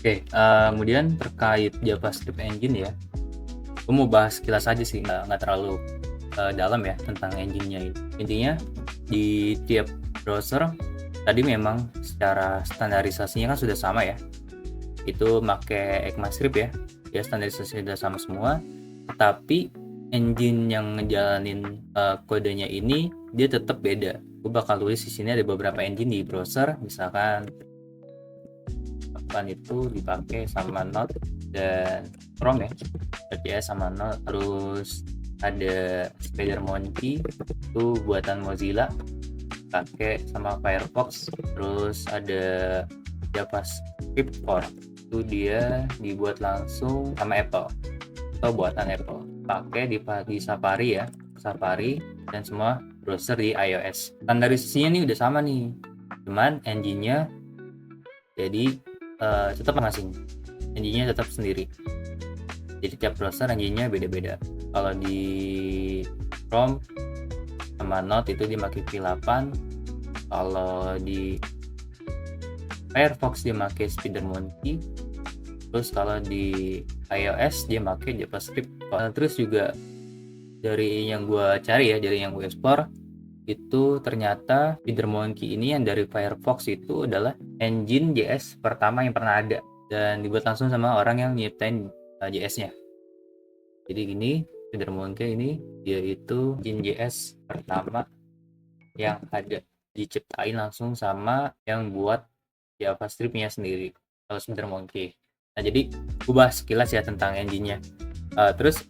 Oke, kemudian terkait JavaScript Engine ya, gue mau bahas sekilas aja sih, nggak terlalu dalam ya tentang engine-nya ini. Intinya di tiap browser tadi memang secara standarisasinya kan sudah sama ya, itu pakai ECMAScript ya standarisasi sudah sama semua, tetapi engine yang ngejalanin kodenya ini dia tetap beda. Gue bakal tulis di sini ada beberapa engine di browser, misalkan itu dipakai sama Node dan Chrome ya, Node.js sama Node. Terus ada SpiderMonkey itu buatan Mozilla pakai sama Firefox. Terus ada JavaScript Core itu dia dibuat langsung sama Apple atau buatan Apple, pakai di Safari ya, Safari dan semua browser di iOS. Standarisasinya nih udah sama nih, cuman engine-nya jadi tetap masing, engine-nya tetap sendiri. Jadi tiap browser engine-nya beda-beda. Kalau di Chrome sama Node itu dipakai V8, kalau di Firefox dia pakai SpiderMonkey, terus kalau di iOS dia pakai JavaScript. Terus juga dari yang gue cari ya, dari yang gue explore itu ternyata SpiderMonkey ini yang dari Firefox itu adalah engine JS pertama yang pernah ada dan dibuat langsung sama orang yang nyiptain JS-nya. Jadi gini, SpiderMonkey ini dia itu engine JS pertama yang ada, diciptain langsung sama yang buat JavaScript-nya sendiri, kalau SpiderMonkey. Nah jadi gue bahas sekilas ya tentang engine-nya. Terus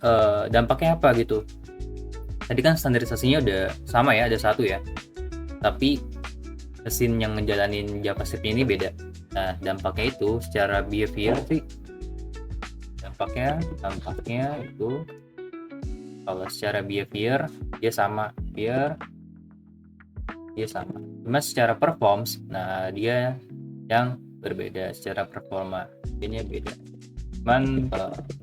dampaknya apa gitu? Tadi kan standarisasinya udah sama ya, ada satu ya, tapi mesin yang ngejalanin JavaScript ini beda. Nah dampaknya itu secara behavior sih, dampaknya itu kalau secara behavior dia sama, cuma secara performance nah dia yang berbeda, secara performa ini beda. Cuman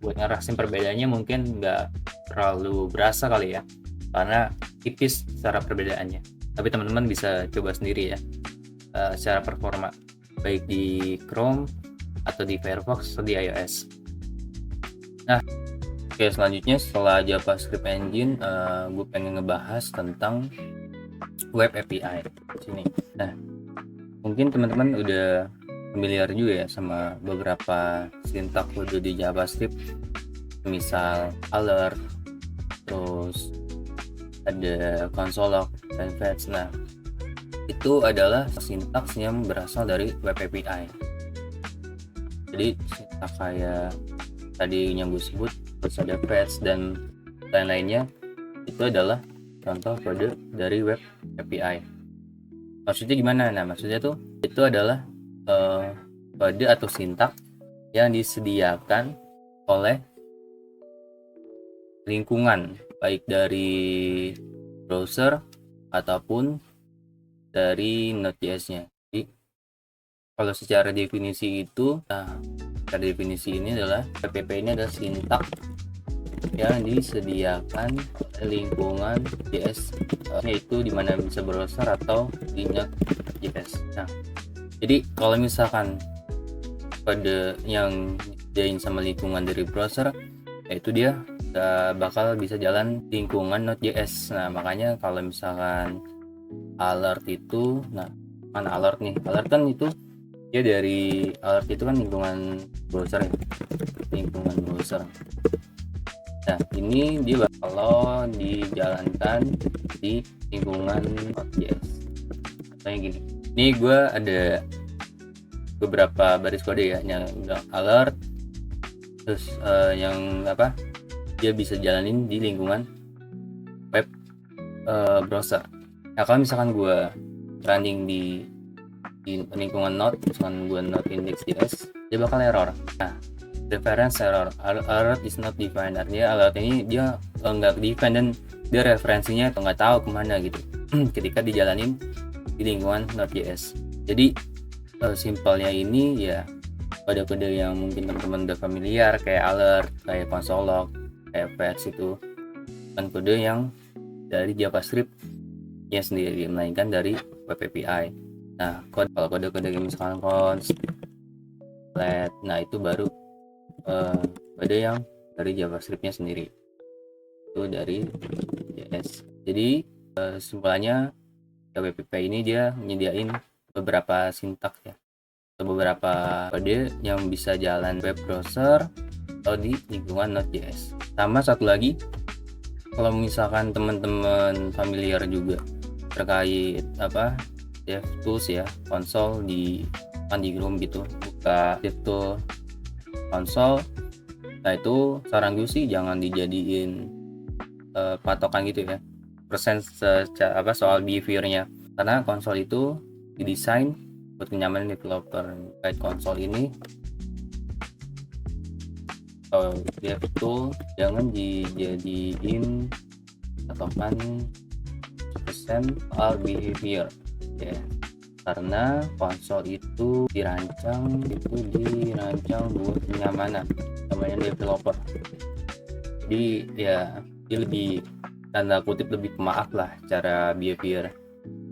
buat ngerasain perbedaannya mungkin nggak terlalu berasa kali ya, karena tipis secara perbedaannya. Tapi teman-teman bisa coba sendiri ya secara performa, baik di Chrome atau di Firefox atau di iOS. Nah, oke, selanjutnya setelah JavaScript Engine, gue pengen ngebahas tentang Web API di sini. Nah, mungkin teman-teman udah familiar juga ya sama beberapa sintak kode di JavaScript, misal alert, terus ada console log dan fetch. Nah itu adalah sintaks yang berasal dari Web API. Jadi sintak kayak tadi yang gue sebut, terus ada fetch dan lain-lainnya, itu adalah contoh kode dari Web API. Maksudnya gimana? Nah maksudnya tuh itu adalah kode atau sintak yang disediakan oleh lingkungan, baik dari browser ataupun dari Node.js-nya. Jadi kalau secara definisi itu, secara definisi ini adalah WPP ini adalah sintak yang disediakan oleh lingkungan JS, yaitu dimana bisa browser atau di Node.js. Nah, jadi kalau misalkan kode yang disediain sama lingkungan dari browser, yaitu dia bakal bisa jalan lingkungan Node.js. Nah makanya kalau misalkan alert itu, nah kan alert kan itu dia dari alert itu kan lingkungan browser ya, lingkungan browser. Nah ini dia kalau dijalankan di lingkungan Node.js. Kayak gini, ini gue ada beberapa baris kode ya yang alert, terus yang apa, dia bisa jalanin di lingkungan web browser. Nah kalau misalkan gue running di lingkungan Node, misalkan gue Node index.js, dia bakal error. Nah reference error, alert is not defined, artinya alert ini dia nggak define dan dia referensinya nggak tahu kemana gitu ketika dijalanin di lingkungan Node.js. Jadi simpelnya ini ya kode-kode yang mungkin teman-teman udah familiar, kayak alert, kayak console log, kayak fetch, itu kan kode yang dari JavaScript nya sendiri, melainkan dari Web API. Nah kalau kode-kode misalkan const, template. Nah itu baru ada yang dari JavaScript-nya sendiri, itu dari JS. Jadi semuanya WPP ini dia menyediain beberapa sintaks ya, atau beberapa kode yang bisa jalan web browser atau di lingkungan Node.js. Sama satu lagi, kalau misalkan teman-teman familiar juga terkait DevTools ya, konsol di Chrome gitu, buka DevTools konsol. Nah itu saran gue sih jangan dijadiin patokan gitu ya, persen soal behaviornya, karena konsol itu didesain buat kenyamanan developer. Kayak konsol ini DevTools jangan dijadiin patokan persen soal behavior ya, karena konsol itu dirancang buat kenyamanan developer. Jadi ya dia lebih, tanda kutip, lebih pemaaf lah cara behavior,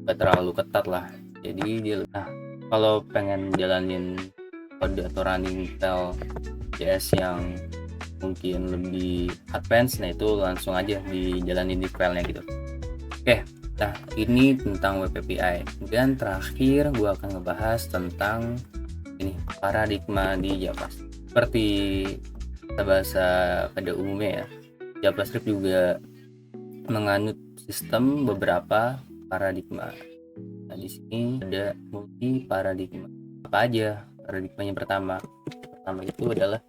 gak terlalu ketat lah. Jadi dia kalau pengen jalanin kode atau running style JS yang mungkin lebih advance, nah itu langsung aja dijalanin di filenya gitu. Oke, nah ini tentang web API. Dan terakhir gue akan ngebahas tentang ini, paradigma di JavaScript. Seperti bahasa pada umumnya ya, JavaScript juga menganut sistem beberapa paradigma. Nah di sini ada multi paradigma. Apa aja paradigmanya? Pertama itu adalah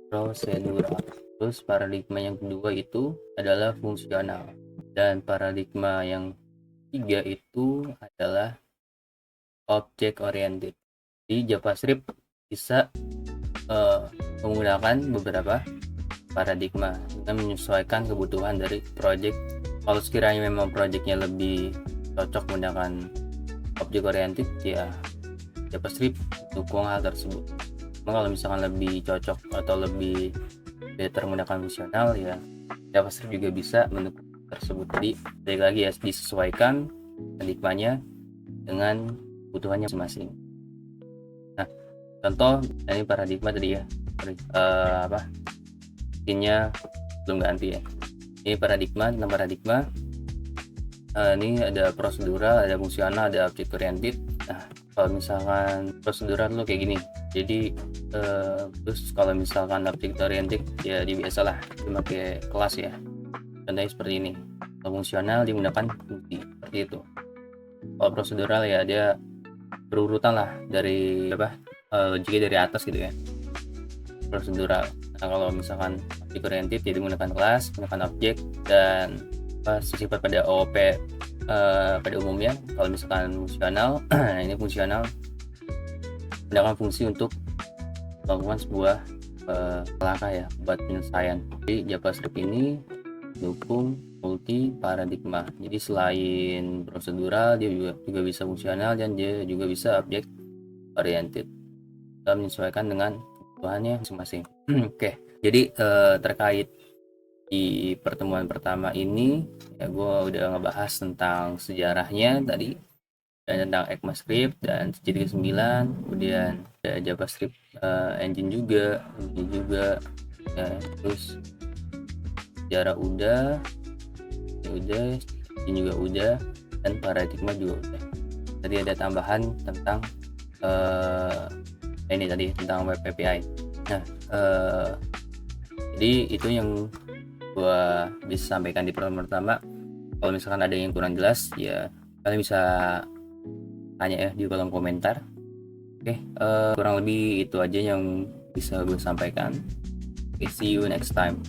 prosedural. Terus paradigma yang kedua itu adalah fungsional, dan paradigma yang ketiga itu adalah object oriented. Di JavaScript bisa menggunakan beberapa paradigma dengan menyesuaikan kebutuhan dari project. Kalau sekiranya memang projectnya lebih cocok menggunakan object oriented ya JavaScript dukung hal tersebut. Kalau misalkan lebih cocok atau lebih better menggunakan fungsional ya JavaScript juga bisa mendukung tersebut. Jadi balik lagi ya, disesuaikan paradigmanya dengan kebutuhannya masing-masing. Nah contoh ini paradigma tadi ya, skinnya belum ganti ya. Ini paradigma, tentang paradigma ini ada prosedural, ada fungsional, ada object oriented. Nah kalau misalkan prosedural lo kayak gini, jadi terus kalau misalkan object oriented ya biasalah dipakai kelas ya, contohnya seperti ini. Kalau fungsional digunakan fungsi seperti itu. Kalau prosedural ya dia berurutan lah dari logiknya dari atas gitu ya, prosedural. Nah kalau misalkan object oriented jadi menggunakan kelas, menggunakan objek, dan sifat pada OOP pada umumnya. Kalau misalkan fungsional ini fungsional menggunakan fungsi untuk melakukan sebuah langkah ya buat penyelesaian. Jadi JavaScript ini dukung multi paradigma. Jadi selain prosedural dia juga bisa fungsional, dan dia juga bisa object oriented dan menyesuaikan dengan kebutuhannya masing-masing. Oke, jadi terkait di pertemuan pertama ini ya gue udah ngebahas tentang sejarahnya tadi, dan tentang ECMAScript dan JDK 9, kemudian ada JavaScript engine juga, ini juga ya, terus sejarah udah, ini juga udah, dan paradigma juga udah. Tadi ada tambahan tentang ini tadi tentang web API. Nah jadi itu yang gua bisa sampaikan di pertemuan pertama. Kalau misalkan ada yang kurang jelas ya kalian bisa tanya ya di kolom komentar. Oke, kurang lebih itu aja yang bisa gue sampaikan. See you next time.